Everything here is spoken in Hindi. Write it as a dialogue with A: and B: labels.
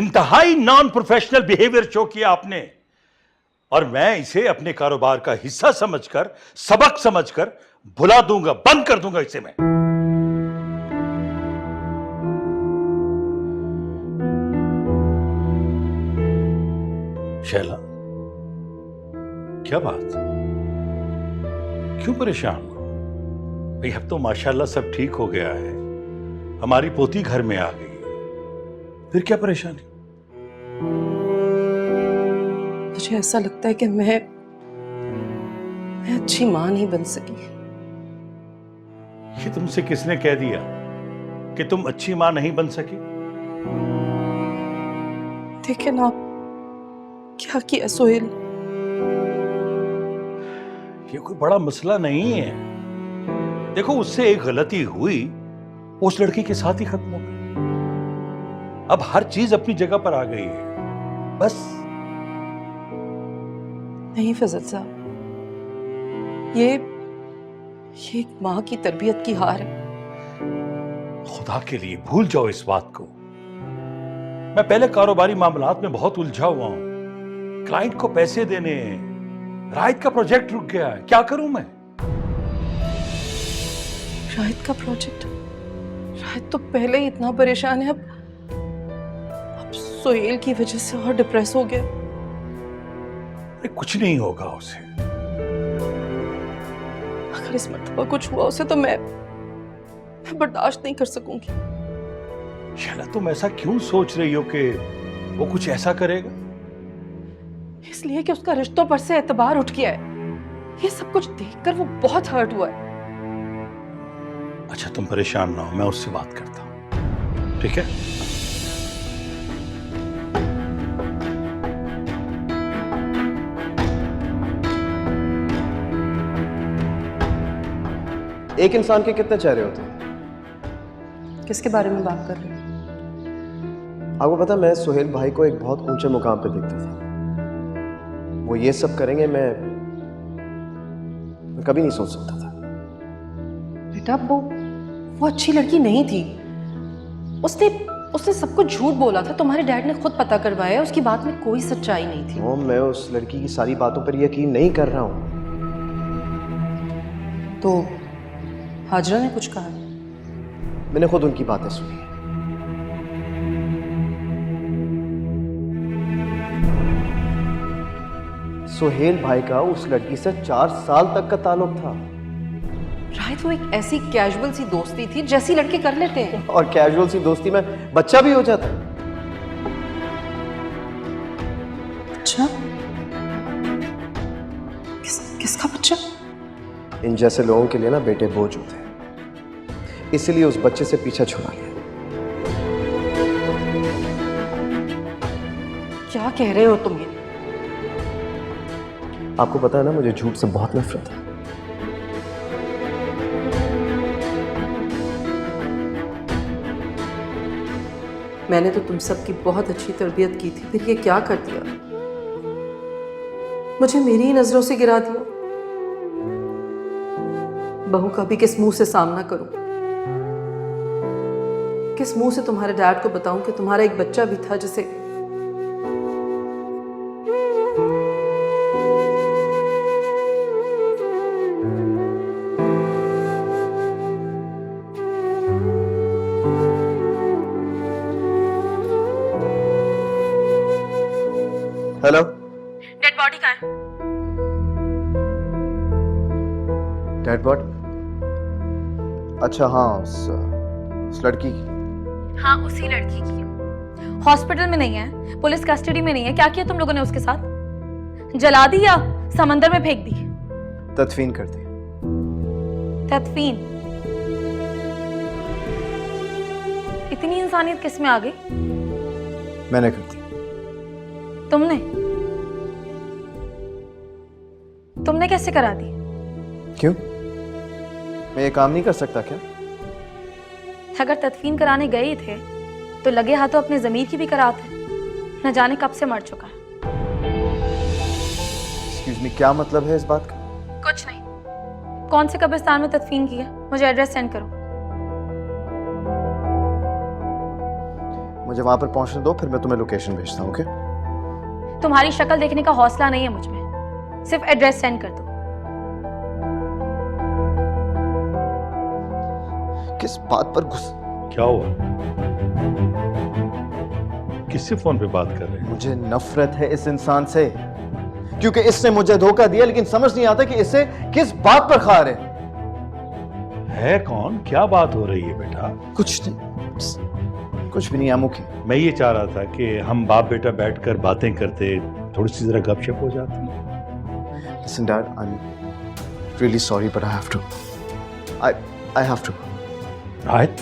A: इंतहाई नॉन प्रोफेशनल बिहेवियर शो किया आपने, और मैं इसे अपने कारोबार का हिस्सा समझकर, सबक समझकर भुला दूंगा, बंद कर दूंगा इसे मैं। शैला, क्या बात, क्यों परेशान हो भाई? अब तो माशाल्लाह सब ठीक हो गया है, हमारी पोती घर में आ गई है, फिर क्या परेशानी?
B: मुझे ऐसा लगता है कि मैं अच्छी मां नहीं बन सकी।
A: ये तुमसे किसने कह दिया कि तुम अच्छी मां नहीं बन सकी?
B: देखे ना आप क्या किया सोहेल।
A: ये कोई बड़ा मसला नहीं है। देखो, उससे एक गलती हुई, उस लड़की के साथ ही खत्म हो गई। अब हर चीज अपनी जगह पर आ गई है, बस।
B: नहीं फजल साहब, ये एक मां की तरबियत की हार है।
A: खुदा के लिए भूल जाओ इस बात को। मैं पहले कारोबारी मामलात में बहुत उलझा हुआ हूं, क्लाइंट को पैसे देने हैं, राहत का प्रोजेक्ट रुक गया है, क्या करूं मैं?
B: राहत का प्रोजेक्ट? राहत तो पहले ही इतना परेशान है, अब सोहेल की वजह से और डिप्रेस हो गया।
A: अरे कुछ नहीं होगा उसे।
B: अगर इस मर्तबा कुछ हुआ उसे तो मैं बर्दाश्त नहीं कर सकूंगी।
A: शैला, तुम ऐसा क्यों सोच रही हो कि वो कुछ ऐसा करेगा?
B: इसलिए कि उसका रिश्तों पर से एतबार उठ गया है। ये सब कुछ देखकर वो बहुत हर्ट हुआ है।
A: अच्छा, तुम परेशान ना हो, मैं उससे बात करता हूं, ठीक है?
C: एक इंसान के कितने चेहरे होते हैं?
B: किसके बारे में बात कर रहे हैं?
C: आपको पता, मैं सोहेल भाई को एक बहुत ऊंचे मुकाम पे देखता था। वो ये सब करेंगे, मैं कभी नहीं सोच सकता था।
B: बेटा, वो अच्छी लड़की नहीं थी। उसने सब कुछ झूठ बोला था। तुम्हारे डैड ने खुद पता करवाया, उसकी बात में कोई सच्चाई नहीं थी।
C: मैं उस लड़की की सारी बातों पर यकीन नहीं कर रहा हूं।
B: तो हाजरा ने कुछ कहा?
C: मैंने खुद उनकी बातें सुनी। सोहेल भाई का उस लड़की से 4 साल तक का ताल्लुक था।
B: राहत, वो एक ऐसी कैजुअल सी दोस्ती थी जैसी लड़के कर लेते हैं।
C: और कैजुअल सी दोस्ती में बच्चा भी हो जाता है।
B: अच्छा, किसका बच्चा?
C: इन जैसे लोगों के लिए ना बेटे बोझ होते हैं, इसलिए उस बच्चे से पीछा छुड़ा लिया।
B: क्या कह रहे हो तुम ये?
C: आपको पता है ना, मुझे झूठ से बहुत नफरत है।
B: मैंने तो तुम सबकी बहुत अच्छी तरबियत की थी, फिर ये क्या कर दिया? मुझे मेरी ही नजरों से गिरा दिया। बहू का भी किस मुंह से सामना करूं? किस मुंह से तुम्हारे डैड को बताऊं कि तुम्हारा एक बच्चा भी था जिसे
C: हेलो,
D: डेड बॉडी कहाँ है?
C: Dead body? अच्छा हाँ, उस लड़की की।
D: हाँ, उसी लड़की की। हॉस्पिटल में नहीं है, पुलिस कस्टडी में नहीं है। क्या किया तुम लोगों ने उसके साथ? जला दी या समंदर में फेंक दी?
C: तदफीन कर दी।
D: तदफीन? इतनी इंसानियत किस में आ गई?
C: मैंने कर दी।
D: तुमने कैसे करा दी?
C: क्यों, मैं ये काम नहीं कर सकता क्या?
D: अगर तदफीन कराने गए ही थे तो लगे हाथों अपने जमीर की भी कराते। न जाने कब से मर चुका है।
C: एक्सक्यूज मी, क्या मतलब है इस बात का?
D: कुछ नहीं। कौन से कब्रिस्तान में तदफीन की है? मुझे एड्रेस सेंड करो।
C: मुझे वहां पर पहुंचने दो, फिर मैं तुम्हें लोकेशन भेजता हूँ, ओके?
D: तुम्हारी शक्ल देखने का हौसला नहीं है मुझ में, सिर्फ एड्रेस सेंड कर दो।
C: किस बात पर
A: क्या हुआ? किससे फोन पे बात कर रहे हैं?
C: मुझे नफरत है इस इंसान से, क्योंकि इसने मुझे धोखा दिया, लेकिन समझ नहीं आता कि इससे किस बात पर खार है
A: कौन? क्या बात हो रही है बेटा?
C: कुछ नहीं, कुछ भी नहीं आमुखी।
A: मैं ये चाह रहा था कि हम बाप बेटा बैठकर बातें करते, थोड़ी सी जरा गपशप हो जाती।
C: Listen, Dad, I'm really sorry, but I have to. I have to.
A: राहत,